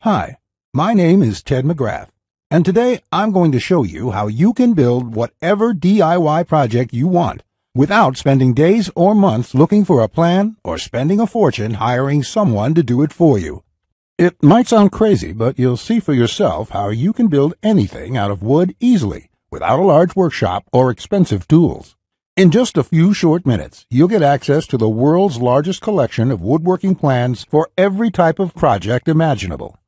Hi, my name is Ted Mcgrath, and today I'm going to show you how you can build whatever DIY project you want without spending days or months looking for a plan or spending a fortune hiring someone to do it for you. It might sound crazy, but you'll see for yourself how you can build anything out of wood easily without a large workshop or expensive tools. In just a few short minutes, you'll get access to the world's largest collection of woodworking plans for every type of project imaginable.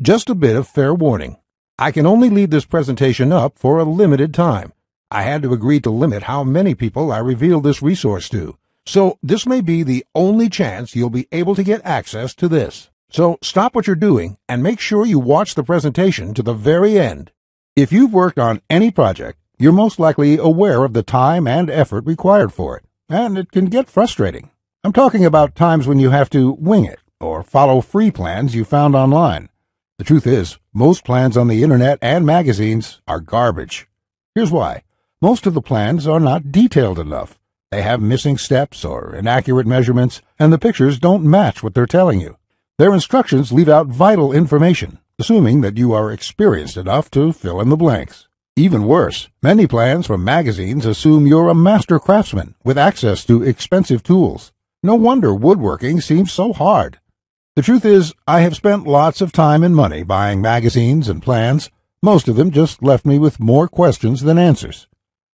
Just a bit of fair warning. I can only leave this presentation up for a limited time. I had to agree to limit how many people I reveal this resource to, so this may be the only chance you'll be able to get access to this. So stop what you're doing and make sure you watch the presentation to the very end. If you've worked on any project, you're most likely aware of the time and effort required for it, and it can get frustrating. I'm talking about times when you have to wing it or follow free plans you found online. The truth is, most plans on the internet and magazines are garbage. Here's why. Most of the plans are not detailed enough. They have missing steps or inaccurate measurements, and the pictures don't match what they're telling you. Their instructions leave out vital information, assuming that you are experienced enough to fill in the blanks. Even worse, many plans from magazines assume you're a master craftsman with access to expensive tools. No wonder woodworking seems so hard. The truth is, I have spent lots of time and money buying magazines and plans. Most of them just left me with more questions than answers.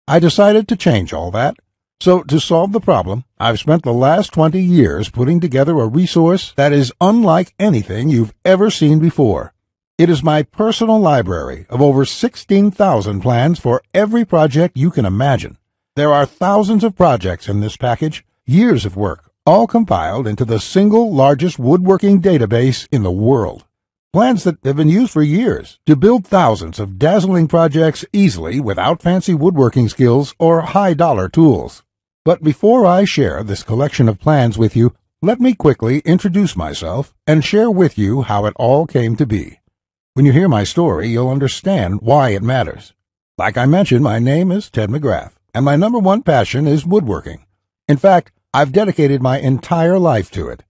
I decided to change all that. So to solve the problem, I've spent the last 20 years putting together a resource that is unlike anything you've ever seen before. It is my personal library of over 16,000 plans for every project you can imagine. There are thousands of projects in this package, years of work, all compiled into the single largest woodworking database in the world. Plans that have been used for years to build thousands of dazzling projects easily without fancy woodworking skills or high-dollar tools. But before I share this collection of plans with you, let me quickly introduce myself and share with you how it all came to be. When you hear my story, you'll understand why it matters. Like I mentioned, my name is Ted Mcgrath, and my number one passion is woodworking. In fact, I've dedicated my entire life to it.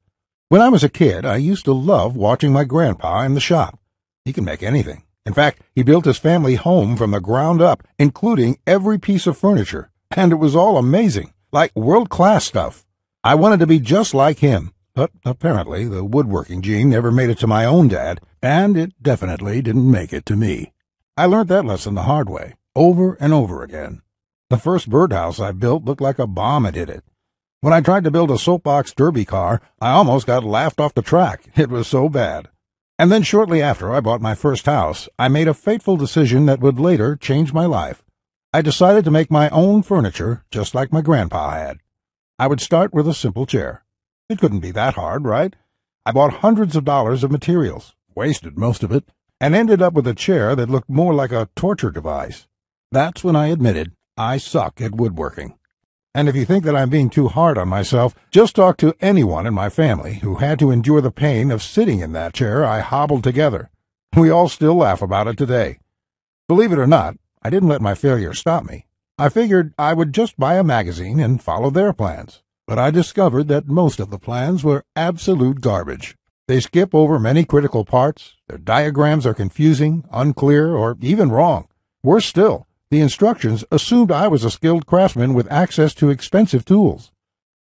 When I was a kid, I used to love watching my grandpa in the shop. He can make anything. In fact, he built his family home from the ground up, including every piece of furniture, and it was all amazing, like world-class stuff. I wanted to be just like him, but apparently the woodworking gene never made it to my own dad, and it definitely didn't make it to me. I learned that lesson the hard way, over and over again. The first birdhouse I built looked like a bomb had hit it. When I tried to build a soapbox derby car, I almost got laughed off the track. It was so bad. And then shortly after I bought my first house, I made a fateful decision that would later change my life. I decided to make my own furniture just like my grandpa had. I would start with a simple chair. It couldn't be that hard, right? I bought hundreds of dollars of materials, wasted most of it, and ended up with a chair that looked more like a torture device. That's when I admitted I suck at woodworking. And if you think that I'm being too hard on myself, just talk to anyone in my family who had to endure the pain of sitting in that chair I hobbled together. We all still laugh about it today. Believe it or not, I didn't let my failure stop me. I figured I would just buy a magazine and follow their plans. But I discovered that most of the plans were absolute garbage. They skip over many critical parts, their diagrams are confusing, unclear, or even wrong. Worse still, the instructions assumed I was a skilled craftsman with access to expensive tools.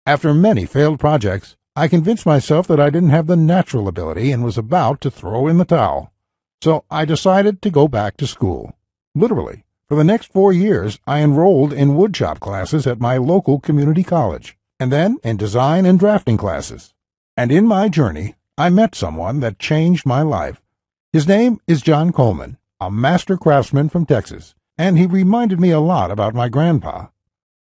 After many failed projects, I convinced myself that I didn't have the natural ability and was about to throw in the towel. So I decided to go back to school. Literally, for the next 4 years, I enrolled in woodshop classes at my local community college, and then in design and drafting classes. And in my journey, I met someone that changed my life. His name is John Coleman, a master craftsman from Texas, and he reminded me a lot about my grandpa.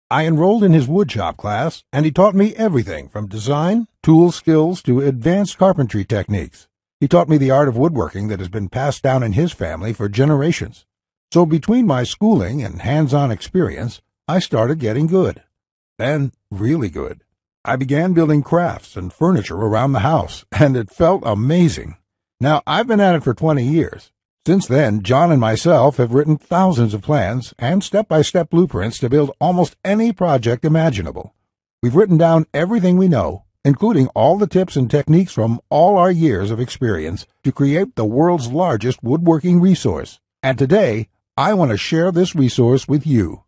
I enrolled in his woodshop class, and he taught me everything from design, tool skills, to advanced carpentry techniques. He taught me the art of woodworking that has been passed down in his family for generations. So between my schooling and hands-on experience, I started getting good. Then, really good. I began building crafts and furniture around the house, and it felt amazing. Now, I've been at it for 20 years. Since then, John and myself have written thousands of plans and step-by-step blueprints to build almost any project imaginable. We've written down everything we know, including all the tips and techniques from all our years of experience to create the world's largest woodworking resource. And today, I want to share this resource with you.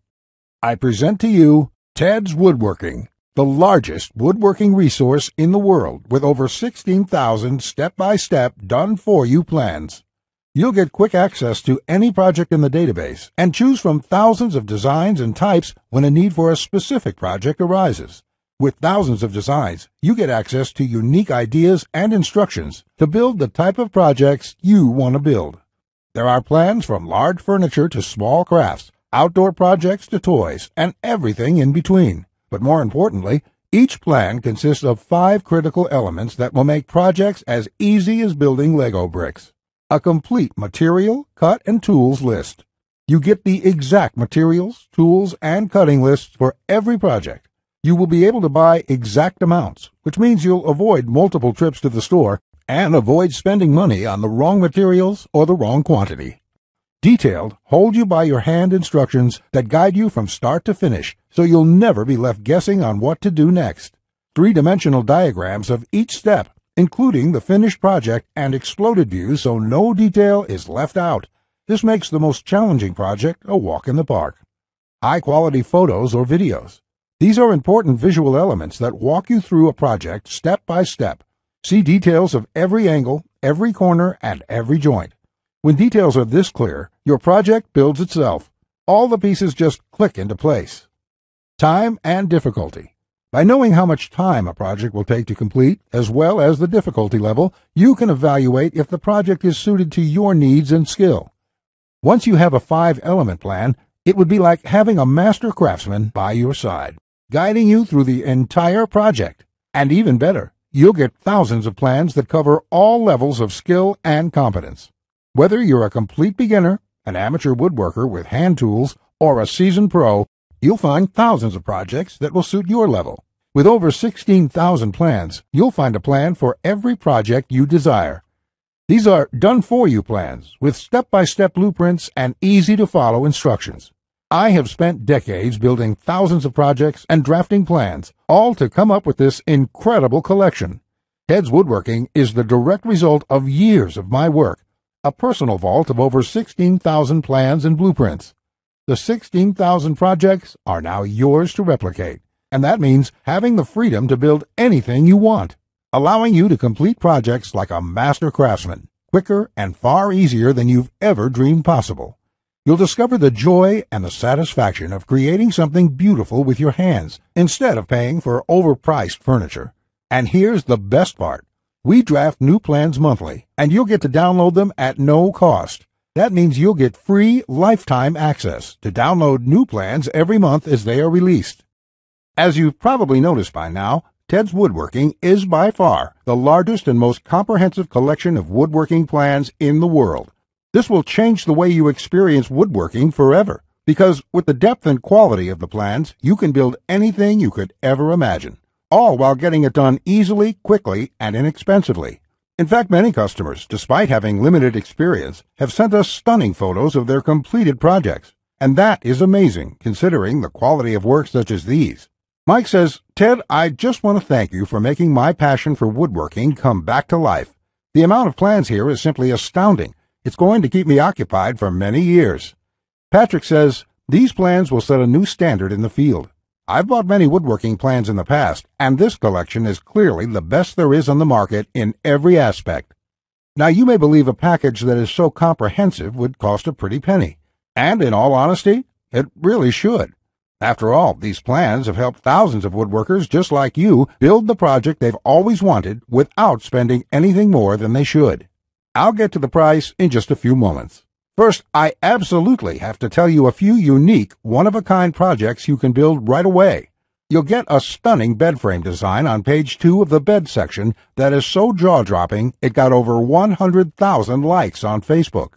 I present to you TedsWoodworking, the largest woodworking resource in the world with over 16,000 step-by-step done-for-you plans. You'll get quick access to any project in the database and choose from thousands of designs and types when a need for a specific project arises. With thousands of designs, you get access to unique ideas and instructions to build the type of projects you want to build. There are plans from large furniture to small crafts, outdoor projects to toys, and everything in between. But more importantly, each plan consists of 5 critical elements that will make projects as easy as building Lego bricks. A complete material, cut, and tools list. You get the exact materials, tools, and cutting lists for every project. You will be able to buy exact amounts, which means you'll avoid multiple trips to the store and avoid spending money on the wrong materials or the wrong quantity. Detailed, hold-you-by-your-hand instructions that guide you from start to finish, so you'll never be left guessing on what to do next. 3-dimensional diagrams of each step, including the finished project and exploded views so no detail is left out. This makes the most challenging project a walk in the park. High-quality photos or videos. These are important visual elements that walk you through a project step by step. See details of every angle, every corner, and every joint. When details are this clear, your project builds itself. All the pieces just click into place. Time and difficulty. By knowing how much time a project will take to complete, as well as the difficulty level, you can evaluate if the project is suited to your needs and skill. Once you have a 5-element plan, it would be like having a master craftsman by your side, guiding you through the entire project. And even better, you'll get thousands of plans that cover all levels of skill and competence. Whether you're a complete beginner, an amateur woodworker with hand tools, or a seasoned pro, you'll find thousands of projects that will suit your level. With over 16,000 plans, you'll find a plan for every project you desire. These are done-for-you plans with step-by-step blueprints and easy-to-follow instructions. I have spent decades building thousands of projects and drafting plans, all to come up with this incredible collection. TedsWoodworking is the direct result of years of my work, a personal vault of over 16,000 plans and blueprints. The 16,000 projects are now yours to replicate, and that means having the freedom to build anything you want, allowing you to complete projects like a master craftsman, quicker and far easier than you've ever dreamed possible. You'll discover the joy and the satisfaction of creating something beautiful with your hands instead of paying for overpriced furniture. And here's the best part. We draft new plans monthly, and you'll get to download them at no cost. That means you'll get free lifetime access to download new plans every month as they are released. As you've probably noticed by now, TedsWoodworking is by far the largest and most comprehensive collection of woodworking plans in the world. This will change the way you experience woodworking forever, because with the depth and quality of the plans, you can build anything you could ever imagine, all while getting it done easily, quickly, and inexpensively. In fact, many customers, despite having limited experience, have sent us stunning photos of their completed projects. And that is amazing, considering the quality of work such as these. Mike says, "Ted, I just want to thank you for making my passion for woodworking come back to life. The amount of plans here is simply astounding. It's going to keep me occupied for many years." Patrick says, "These plans will set a new standard in the field. I've bought many woodworking plans in the past, and this collection is clearly the best there is on the market in every aspect." Now, you may believe a package that is so comprehensive would cost a pretty penny. And in all honesty, it really should. After all, these plans have helped thousands of woodworkers just like you build the project they've always wanted without spending anything more than they should. I'll get to the price in just a few moments. First, I absolutely have to tell you a few unique, one-of-a-kind projects you can build right away. You'll get a stunning bed frame design on page 2 of the bed section that is so jaw-dropping it got over 100,000 likes on Facebook.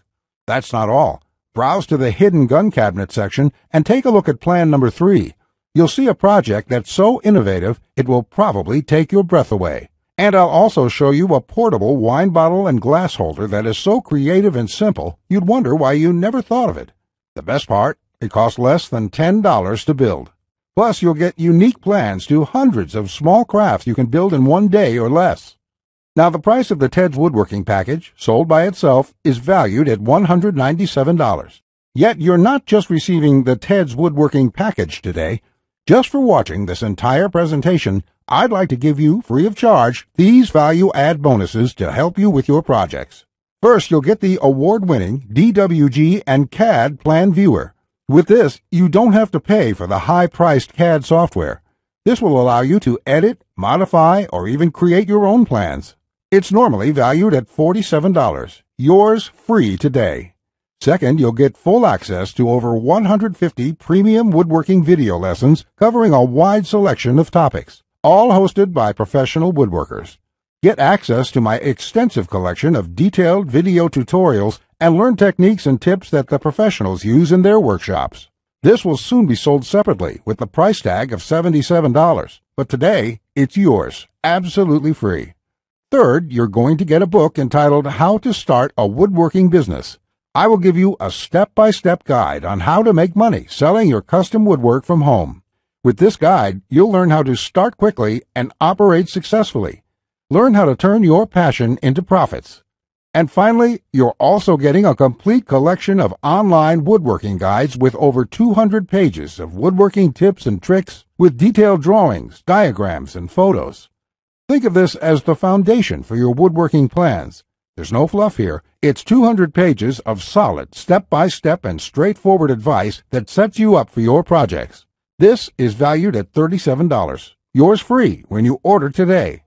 That's not all. Browse to the hidden gun cabinet section and take a look at plan number 3. You'll see a project that's so innovative it will probably take your breath away. And I'll also show you a portable wine bottle and glass holder that is so creative and simple, you'd wonder why you never thought of it. The best part, it costs less than $10 to build. Plus, you'll get unique plans to hundreds of small crafts you can build in one day or less. Now, the price of the Ted's Woodworking package, sold by itself, is valued at $197. Yet, you're not just receiving the Ted's Woodworking package today. Just for watching this entire presentation, I'd like to give you, free of charge, these value-add bonuses to help you with your projects. First, you'll get the award-winning DWG and CAD Plan Viewer. With this, you don't have to pay for the high-priced CAD software. This will allow you to edit, modify, or even create your own plans. It's normally valued at $47. Yours free today. Second, you'll get full access to over 150 premium woodworking video lessons covering a wide selection of topics, all hosted by professional woodworkers. Get access to my extensive collection of detailed video tutorials and learn techniques and tips that the professionals use in their workshops. This will soon be sold separately with the price tag of $77, but today it's yours, absolutely free. Third, you're going to get a book entitled How to Start a Woodworking Business. I will give you a step-by-step guide on how to make money selling your custom woodwork from home. With this guide, you'll learn how to start quickly and operate successfully. Learn how to turn your passion into profits. And finally, you're also getting a complete collection of online woodworking guides with over 200 pages of woodworking tips and tricks with detailed drawings, diagrams, and photos. Think of this as the foundation for your woodworking plans. There's no fluff here. It's 200 pages of solid, step-by-step and straightforward advice that sets you up for your projects. This is valued at $37. Yours free when you order today.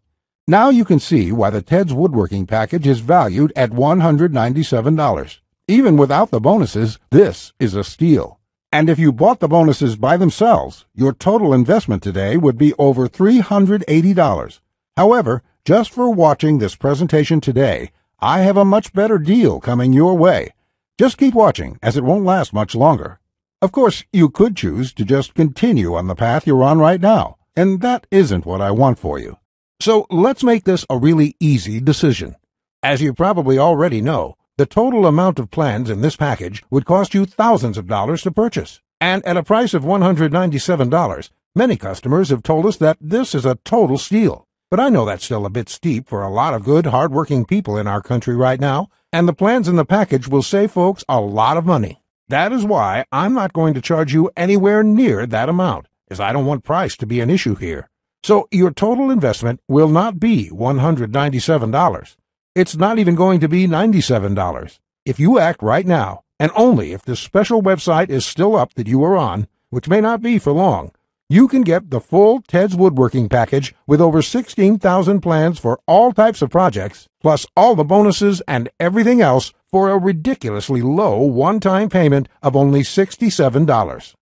Now you can see why the Ted's Woodworking package is valued at $197. Even without the bonuses, this is a steal. And if you bought the bonuses by themselves, your total investment today would be over $380. However, just for watching this presentation today, I have a much better deal coming your way. Just keep watching, as it won't last much longer. Of course, you could choose to just continue on the path you're on right now, and that isn't what I want for you. So let's make this a really easy decision. As you probably already know, the total amount of plans in this package would cost you thousands of dollars to purchase. And at a price of $197, many customers have told us that this is a total steal. But I know that's still a bit steep for a lot of good, hard-working people in our country right now, and the plans in the package will save folks a lot of money. That is why I'm not going to charge you anywhere near that amount, as I don't want price to be an issue here. So your total investment will not be $197. It's not even going to be $97. If you act right now, and only if this special website is still up that you are on, which may not be for long, you can get the full Ted's Woodworking package with over 16,000 plans for all types of projects, plus all the bonuses and everything else for a ridiculously low one-time payment of only $67.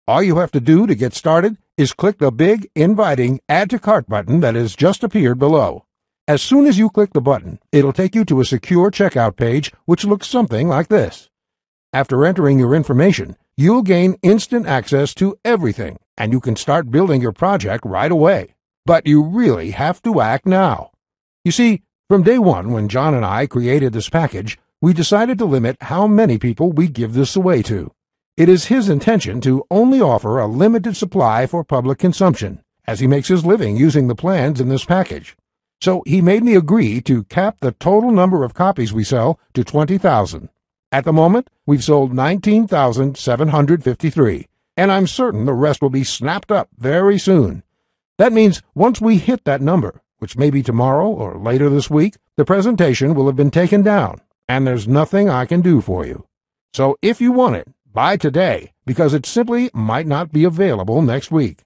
All you have to do to get started is click the big, inviting Add to Cart button that has just appeared below. As soon as you click the button, it'll take you to a secure checkout page which looks something like this. After entering your information, you'll gain instant access to everything, and you can start building your project right away. But you really have to act now. You see, from day one when John and I created this package, we decided to limit how many people we give this away to. It is his intention to only offer a limited supply for public consumption, as he makes his living using the plans in this package. So he made me agree to cap the total number of copies we sell to 20,000. At the moment, we've sold 19,753, and I'm certain the rest will be snapped up very soon. That means once we hit that number, which may be tomorrow or later this week, the presentation will have been taken down, and there's nothing I can do for you. So if you want it, buy today, because it simply might not be available next week.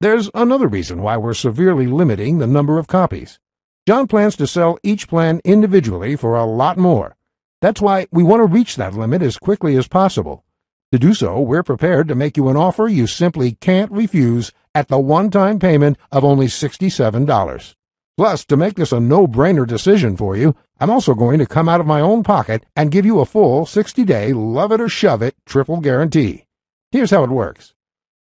There's another reason why we're severely limiting the number of copies. John plans to sell each plan individually for a lot more. That's why we want to reach that limit as quickly as possible. To do so, we're prepared to make you an offer you simply can't refuse at the one-time payment of only $67. Plus, to make this a no-brainer decision for you, I'm also going to come out of my own pocket and give you a full 60-day love-it-or-shove-it triple guarantee. Here's how it works.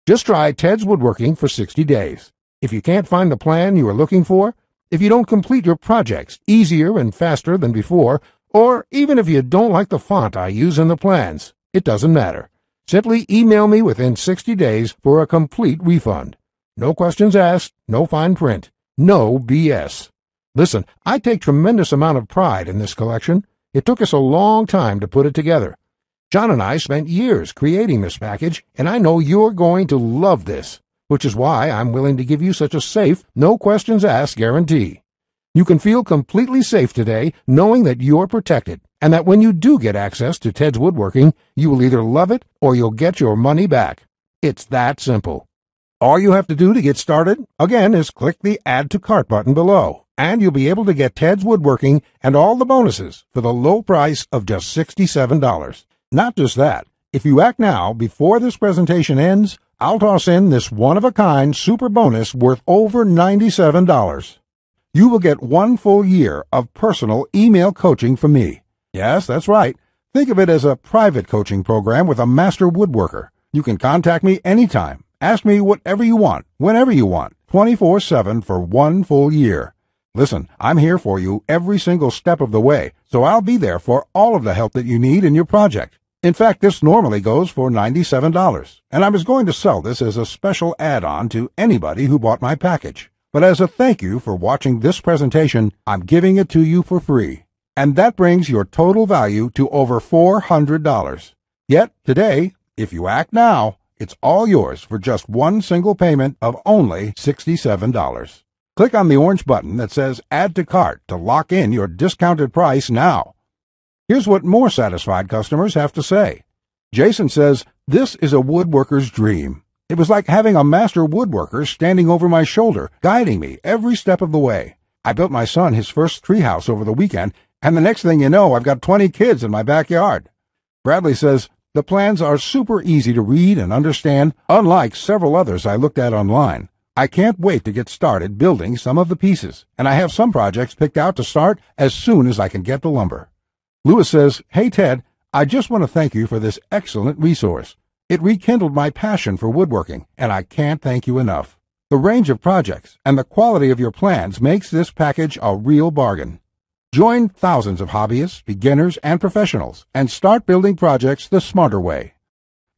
Just try Ted's Woodworking for 60 days. If you can't find the plan you are looking for, if you don't complete your projects easier and faster than before, or even if you don't like the font I use in the plans, it doesn't matter. Simply email me within 60 days for a complete refund. No questions asked, no fine print, no BS. Listen, I take tremendous amount of pride in this collection. It took us a long time to put it together. John and I spent years creating this package, and I know you're going to love this, which is why I'm willing to give you such a safe, no questions asked guarantee. You can feel completely safe today knowing that you're protected, and that when you do get access to Ted's Woodworking, you will either love it or you'll get your money back. It's that simple. All you have to do to get started, again, is click the Add to Cart button below, and you'll be able to get Ted's Woodworking and all the bonuses for the low price of just $67. Not just that, if you act now before this presentation ends, I'll toss in this one-of-a-kind super bonus worth over $97. You will get 1 full year of personal email coaching from me. Yes, that's right. Think of it as a private coaching program with a master woodworker. You can contact me anytime. Ask me whatever you want, whenever you want, 24/7 for 1 full year. Listen, I'm here for you every single step of the way, so I'll be there for all of the help that you need in your project. In fact, this normally goes for $97, and I was going to sell this as a special add-on to anybody who bought my package. But as a thank you for watching this presentation, I'm giving it to you for free. And that brings your total value to over $400. Yet, today, if you act now, it's all yours for just 1 single payment of only $67. Click on the orange button that says Add to Cart to lock in your discounted price now. Here's what more satisfied customers have to say. Jason says, "This is a woodworker's dream. It was like having a master woodworker standing over my shoulder, guiding me every step of the way. I built my son his first treehouse over the weekend, and the next thing you know, I've got 20 kids in my backyard." Bradley says, "The plans are super easy to read and understand, unlike several others I looked at online. I can't wait to get started building some of the pieces, and I have some projects picked out to start as soon as I can get the lumber." Lewis says, "Hey Ted, I just want to thank you for this excellent resource. It rekindled my passion for woodworking, and I can't thank you enough. The range of projects and the quality of your plans makes this package a real bargain. Join thousands of hobbyists, beginners, and professionals, and start building projects the smarter way.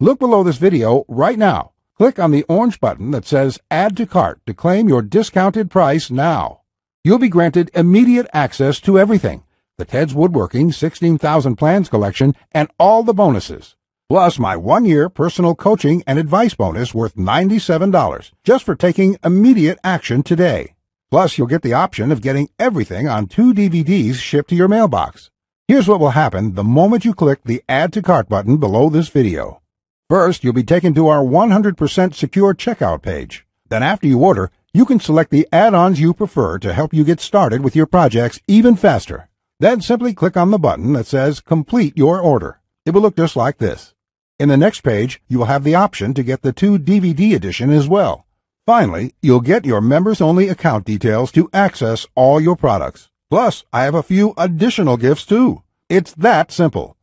Look below this video right now. Click on the orange button that says Add to Cart to claim your discounted price now. You'll be granted immediate access to everything, the Ted's Woodworking 16,000 Plans collection, and all the bonuses, plus my 1-year personal coaching and advice bonus worth $97 just for taking immediate action today. Plus, you'll get the option of getting everything on 2 DVDs shipped to your mailbox. Here's what will happen the moment you click the Add to Cart button below this video. First, you'll be taken to our 100% secure checkout page. Then after you order, you can select the add-ons you prefer to help you get started with your projects even faster. Then simply click on the button that says Complete Your Order. It will look just like this. In the next page, you will have the option to get the 2 DVD edition as well. Finally, you'll get your members-only account details to access all your products. Plus, I have a few additional gifts too. It's that simple.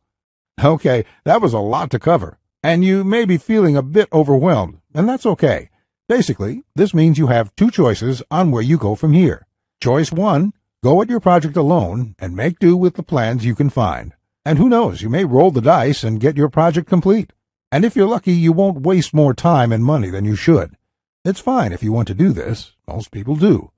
Okay, that was a lot to cover, and you may be feeling a bit overwhelmed, and that's okay. Basically, this means you have 2 choices on where you go from here. Choice 1, go at your project alone and make do with the plans you can find. And who knows, you may roll the dice and get your project complete. And if you're lucky, you won't waste more time and money than you should. It's fine if you want to do this. Most people do.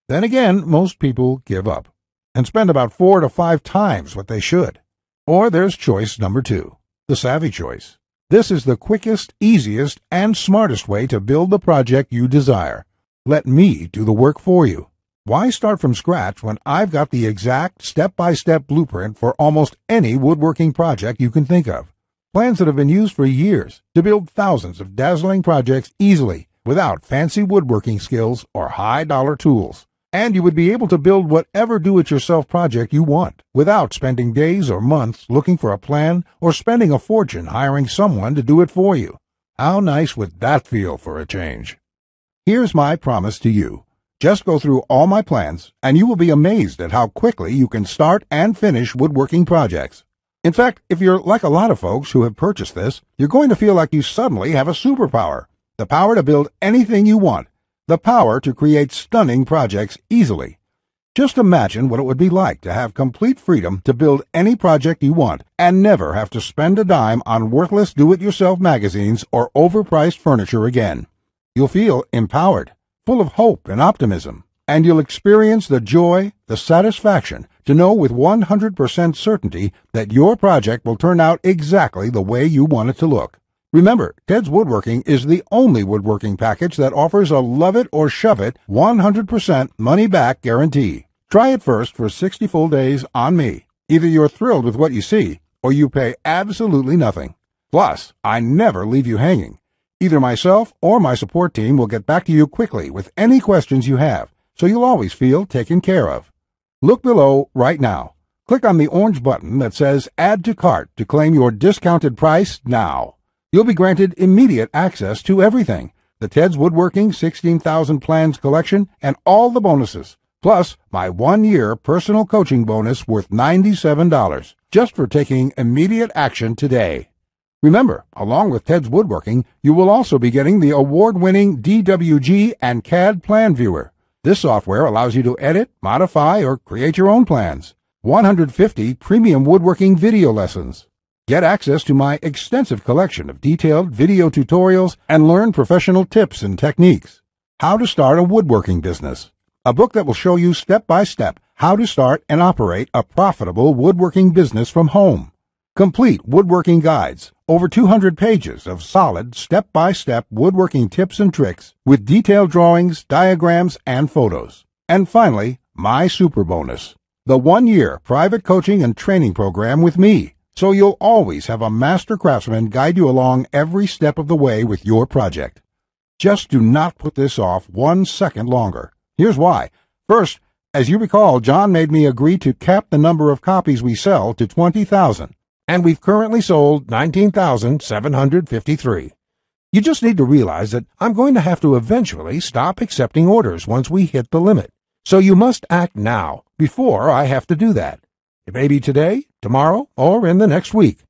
Then again, most people give up and spend about 4 to 5 times what they should. Or there's choice number 2, the savvy choice. This is the quickest, easiest, and smartest way to build the project you desire. Let me do the work for you. Why start from scratch when I've got the exact step-by-step blueprint for almost any woodworking project you can think of? Plans that have been used for years to build thousands of dazzling projects easily without fancy woodworking skills or high-dollar tools. And you would be able to build whatever do-it-yourself project you want without spending days or months looking for a plan or spending a fortune hiring someone to do it for you. How nice would that feel for a change? Here's my promise to you. Just go through all my plans, and you will be amazed at how quickly you can start and finish woodworking projects. In fact, if you're like a lot of folks who have purchased this, you're going to feel like you suddenly have a superpower. The power to build anything you want. The power to create stunning projects easily. Just imagine what it would be like to have complete freedom to build any project you want and never have to spend a dime on worthless do-it-yourself magazines or overpriced furniture again. You'll feel empowered, full of hope and optimism, and you'll experience the joy, the satisfaction to know with 100% certainty that your project will turn out exactly the way you want it to look. Remember, Ted's Woodworking is the only woodworking package that offers a love it or shove it 100% money-back guarantee. Try it first for 60 full days on me. Either you're thrilled with what you see, or you pay absolutely nothing. Plus, I never leave you hanging. Either myself or my support team will get back to you quickly with any questions you have, so you'll always feel taken care of. Look below right now. Click on the orange button that says Add to Cart to claim your discounted price now. You'll be granted immediate access to everything, the Ted's Woodworking 16,000 Plans collection and all the bonuses, plus my 1-year personal coaching bonus worth $97, just for taking immediate action today. Remember, along with Ted's Woodworking, you will also be getting the award-winning DWG and CAD Plan Viewer. This software allows you to edit, modify, or create your own plans. 150 premium woodworking video lessons. Get access to my extensive collection of detailed video tutorials and learn professional tips and techniques. How to Start a Woodworking Business. A book that will show you step-by-step how to start and operate a profitable woodworking business from home. Complete woodworking guides, over 200 pages of solid step-by-step woodworking tips and tricks with detailed drawings, diagrams, and photos. And finally, my super bonus, the 1-year private coaching and training program with me, so you'll always have a master craftsman guide you along every step of the way with your project. Just do not put this off 1 second longer. Here's why. First, as you recall, John made me agree to cap the number of copies we sell to 20,000. And we've currently sold 19,753. You just need to realize that I'm going to have to eventually stop accepting orders once we hit the limit. So you must act now, before I have to do that. It may be today, tomorrow, or in the next week.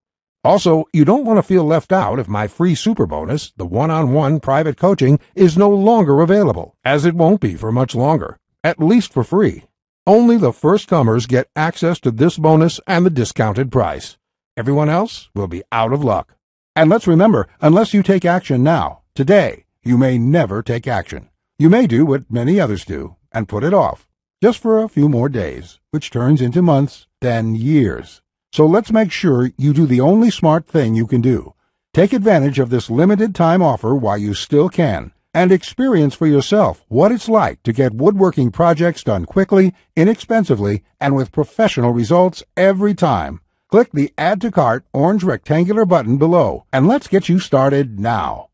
Also, you don't want to feel left out if my free super bonus, the one-on-one private coaching, is no longer available, as it won't be for much longer, at least for free. Only the first comers get access to this bonus and the discounted price. Everyone else will be out of luck. And let's remember, unless you take action now, today, you may never take action. You may do what many others do and put it off, just for a few more days, which turns into months, then years. So let's make sure you do the only smart thing you can do. Take advantage of this limited time offer while you still can, and experience for yourself what it's like to get woodworking projects done quickly, inexpensively, and with professional results every time. Click the Add to Cart orange rectangular button below, and let's get you started now.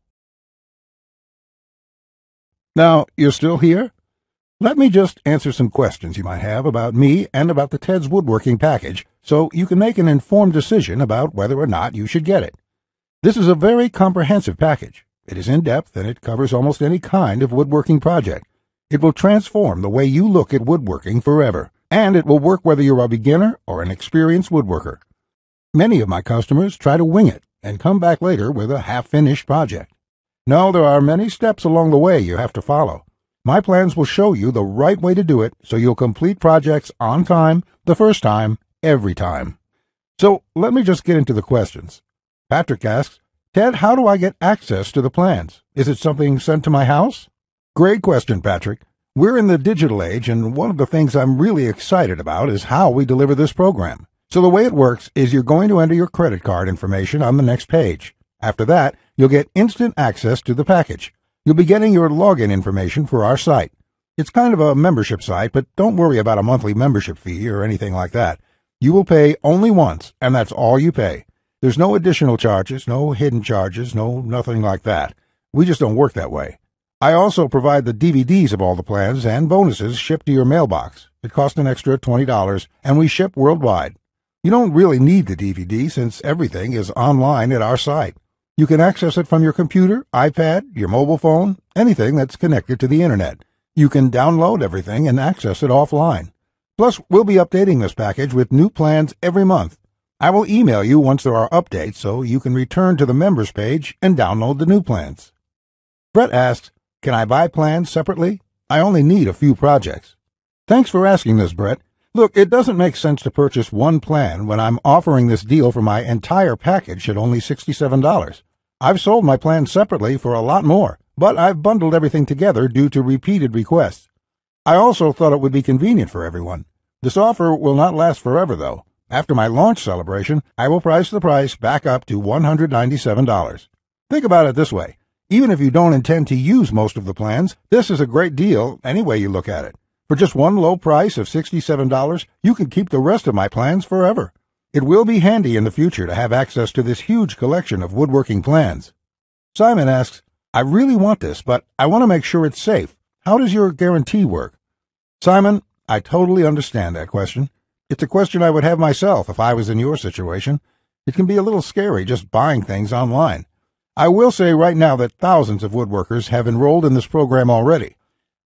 Now, you're still here? Let me just answer some questions you might have about me and about the Ted's Woodworking package, so you can make an informed decision about whether or not you should get it. This is a very comprehensive package. It is in-depth, and it covers almost any kind of woodworking project. It will transform the way you look at woodworking forever, and it will work whether you're a beginner or an experienced woodworker. Many of my customers try to wing it and come back later with a half-finished project. No, there are many steps along the way you have to follow. My plans will show you the right way to do it so you'll complete projects on time, the first time, every time. So let me just get into the questions. Patrick asks, Ted, how do I get access to the plans? Is it something sent to my house? Great question, Patrick. We're in the digital age, and one of the things I'm really excited about is how we deliver this program. So the way it works is you're going to enter your credit card information on the next page. After that, you'll get instant access to the package. You'll be getting your login information for our site. It's kind of a membership site, but don't worry about a monthly membership fee or anything like that. You will pay only once, and that's all you pay. There's no additional charges, no hidden charges, nothing like that. We just don't work that way. I also provide the DVDs of all the plans and bonuses shipped to your mailbox. It costs an extra $20, and we ship worldwide. You don't really need the DVD since everything is online at our site. You can access it from your computer, iPad, your mobile phone, anything that's connected to the Internet. You can download everything and access it offline. Plus, we'll be updating this package with new plans every month. I will email you once there are updates so you can return to the members page and download the new plans. Brett asks, can I buy plans separately? I only need a few projects. Thanks for asking this, Brett. Look, it doesn't make sense to purchase one plan when I'm offering this deal for my entire package at only $67. I've sold my plan separately for a lot more, but I've bundled everything together due to repeated requests. I also thought it would be convenient for everyone. This offer will not last forever, though. After my launch celebration, I will price the price back up to $197. Think about it this way. Even if you don't intend to use most of the plans, this is a great deal any way you look at it. For just one low price of $67, you can keep the rest of my plans forever. It will be handy in the future to have access to this huge collection of woodworking plans. Simon asks, I really want this, but I want to make sure it's safe. How does your guarantee work? Simon, I totally understand that question. It's a question I would have myself if I was in your situation. It can be a little scary just buying things online. I will say right now that thousands of woodworkers have enrolled in this program already.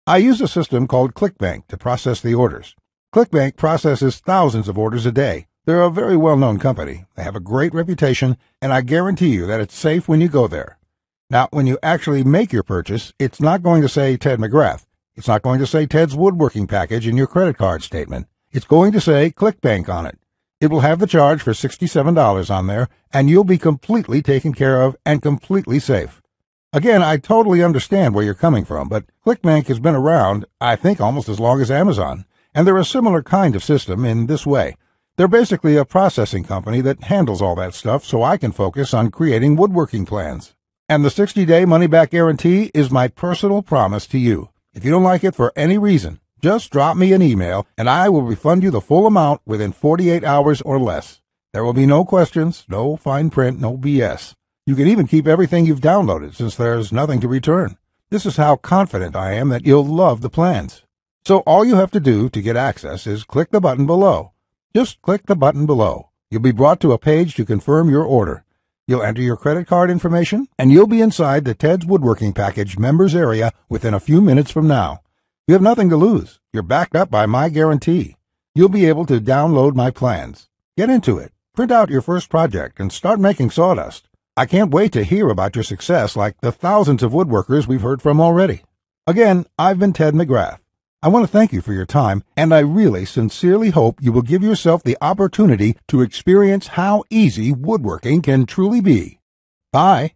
I use a system called ClickBank to process the orders. ClickBank processes thousands of orders a day. They're a very well-known company. They have a great reputation, and I guarantee you that it's safe when you go there. Now, when you actually make your purchase, it's not going to say Ted Mcgrath. It's not going to say Ted's Woodworking package in your credit card statement. It's going to say ClickBank on it. It will have the charge for $67 on there, and you'll be completely taken care of and completely safe. Again, I totally understand where you're coming from, but ClickBank has been around, I think, almost as long as Amazon, and they're a similar kind of system in this way. They're basically a processing company that handles all that stuff so I can focus on creating woodworking plans. And the 60-day money-back guarantee is my personal promise to you. If you don't like it for any reason, just drop me an email and I will refund you the full amount within 48 hours or less. There will be no questions, no fine print, no BS. You can even keep everything you've downloaded since there's nothing to return. This is how confident I am that you'll love the plans. So all you have to do to get access is click the button below. Just click the button below. You'll be brought to a page to confirm your order. You'll enter your credit card information, and you'll be inside the Ted's Woodworking Package members area within a few minutes from now. You have nothing to lose. You're backed up by my guarantee. You'll be able to download my plans. Get into it. Print out your first project and start making sawdust. I can't wait to hear about your success like the thousands of woodworkers we've heard from already. Again, I've been Ted Mcgrath. I want to thank you for your time, and I really sincerely hope you will give yourself the opportunity to experience how easy woodworking can truly be. Bye.